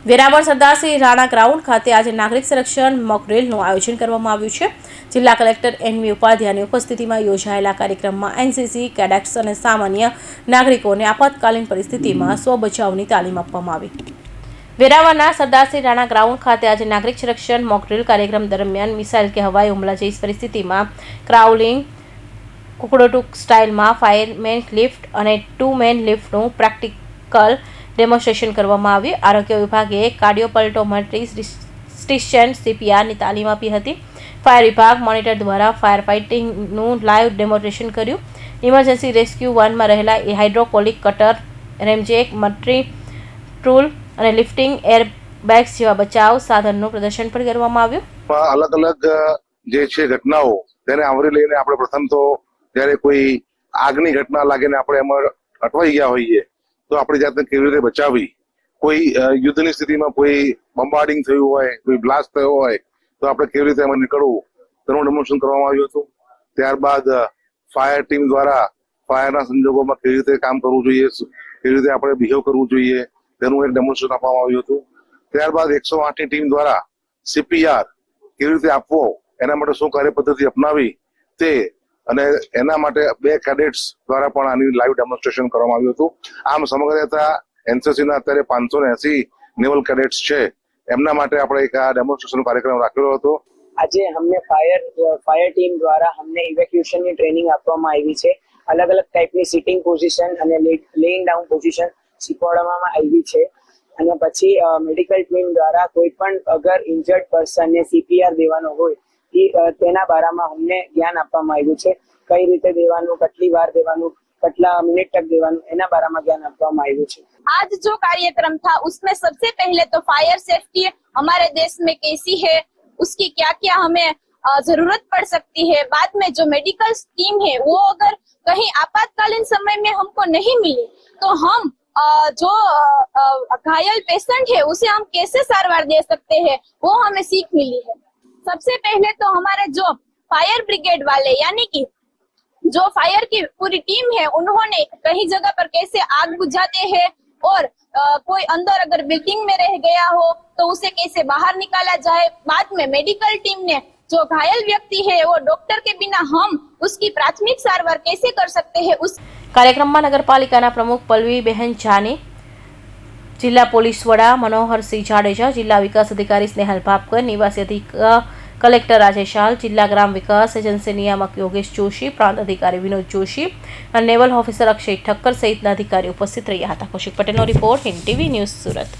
Veraval Sardarsinh Rana ground ખાતે આજે નાગરિક સંરક્ષણ મોક ડ્રીલનું આયોજન કરવામાં આવ્યું છે। જિલ્લા કલેક્ટર એનવી ઉપાધ્યાયની ઉપસ્થિતિમાં યોજાયેલા કાર્યક્રમમાં એનસીસી કેડેટ્સ અને સામાન્ય નાગરિકોને આપાતકાલીન પરિસ્થિતિમાં સ્વ બચાવની તાલીમ આપવામાં આવી। વેરાવળના સરદારસિંહ રાણા ગ્રાઉન્ડ ખાતે આજે નાગરિક સંરક્ષણ મોક ડ્રીલ કાર્યક્રમ દરમિયાન મિસાઇલ કે હવાઈ હુમલા જેવી પરિસ્થિતિમાં ક્રાઉલિંગ, કુકડોટુક સ્ટાઇલમાં ફાયરમેન લિફ્ટ અને 2 મેન લિફ્ટનું પ્રેક્ટિકલ ડેમોન્સ્ટ્રેશન કરવામાં આવ્યું। આરોગ્ય વિભાગે કાર્ડિયોપલ્ટોમેટ્રી સ્ટિશન CPRની તાલીમ આપી હતી। ફાયર વિભાગ મોનિટર દ્વારા ફાયર ફાઇટિંગનું લાઈવ ડેમોન્સ્ટ્રેશન કર્યું। ઇમરજન્સી રેસ્ક્યુ વનમાં રહેલા હાઇડ્રોકોલિક કટર, રેમજેક, મટરી ટૂલ અને લિફ્ટિંગ એરબેગ્સ જેવા બચાવ સાધનનું પ્રદર્શન પણ કરવામાં આવ્યું। અલગ અલગ જે છે ઘટનાઓ તેને આવરી લઈને આપણે પ્રથમ તો જ્યારે કોઈ આગની ઘટના લાગે ને આપણે એમાં અટવાઈ ગયા હોઈએ તો આપણી જાતને કેવી રીતે બચાવવી, કોઈ યુદ્ધની સ્થિતિમાં કોઈ બોમ્બાર્ડિંગ થયું હોય, કોઈ બ્લાસ્ટ થયો હોય તો આપણે કેવી રીતે એમાં નીકળવું તેનું ડેમોન્સ્ટ્રેશન કરવામાં આવ્યું હતું। ત્યારબાદ ફાયર ટીમ દ્વારા ફાયરના સંજોગોમાં કેવી રીતે કામ કરવું જોઈએ, કેવી રીતે આપણે બિહેવ કરવું જોઈએ તેનું એક ડેમોન્સ્ટ્રેશન આપવામાં આવ્યું હતું। ત્યારબાદ 108ની ટીમ દ્વારા CPR કેવી રીતે આપવો, એના માટે શું કાર્ય પદ્ધતિ અપનાવી તે અને એના માટે 2 કેડેટ્સ દ્વારા પણ આની લાઈવ ડેમોન્સ્ટ્રેશન કરવામાં આવ્યું હતું। આમ સમગ્રતા એનસીસીના અત્યારે 580 નેવલ કેડેટ્સ છે, એમના માટે આપણે એક આ ડેમોન્સ્ટ્રેશન કાર્યક્રમ રાખેલો હતો। આજે અમને ફાયર ટીમ દ્વારા અમને ઇવેક્યુએશનની ટ્રેનિંગ આપવામાં આવી છે। અલગ અલગ ટાઈપની સિટિંગ પોઝિશન અને લેઇંગ ડાઉન પોઝિશન શીખવાડવામાં આવી છે અને પછી મેડિકલ ટીમ દ્વારા કોઈ પણ અગર ઇન્જર્ડ પર્સનને CPR દેવાનો હોય તેના બારામાં અમને જ્ઞાન આપવામાં આવ્યું છે। કઈ રીતે દેવાનું, કેટલી વાર દેવાનું, કેટલા મિનિટ तक દેવાનું, એના બારામાં જ્ઞાન આપવામાં આવ્યું છે। आज जो कार्यक्रम था उसमें सबसे पहले तो फायर सेफ्टी हमारे देश में कैसी है, उसकी क्या क्या हमें जरूरत पड़ सकती है। बाद में जो मेडिकल टीम है वो अगर कहीं आपातकालीन समय में हमको नहीं मिली तो हम जो घायल पेशेंट है उसे हम कैसे सारवार दे सकते हैं, वो हमें सीख मिली है। सबसे पहले तो हमारे जो फायर ब्रिगेड वाले यानी कि जो फायर की पूरी टीम है उन्होंने कहीं जगह पर कैसे आग बुझाते हैं और कोई अंदर अगर बिल्डिंग में रह गया हो तो उसे कैसे बाहर निकाला जाए। बाद में मेडिकल टीम ने जो घायल व्यक्ति है वो डॉक्टर के बिना हम उसकी प्राथमिक सारवार कैसे कर सकते हैं उस કાર્યક્રમમાં નગરપાલિકાના પ્રમુખ પલ્લવીબેન જાની, જિલ્લા પોલીસ વડા મનોહરસિંહ જાડેજા, જિલ્લા વિકાસ અધિકારી સ્નેહલ ભાપકર, નિવાસી કલેક્ટર રાજેશ શાહ, જિલ્લા ગ્રામ વિકાસ એજન્સી નિયામક યોગેશ જોશી, પ્રાંત અધિકારી વિનોદ જોશી અને નેવલ ઓફિસર અક્ષય ઠક્કર સહિતના અધિકારીઓ ઉપસ્થિત રહ્યા હતા। કૌશિક પટેલનો report, Hind TV news, Surat.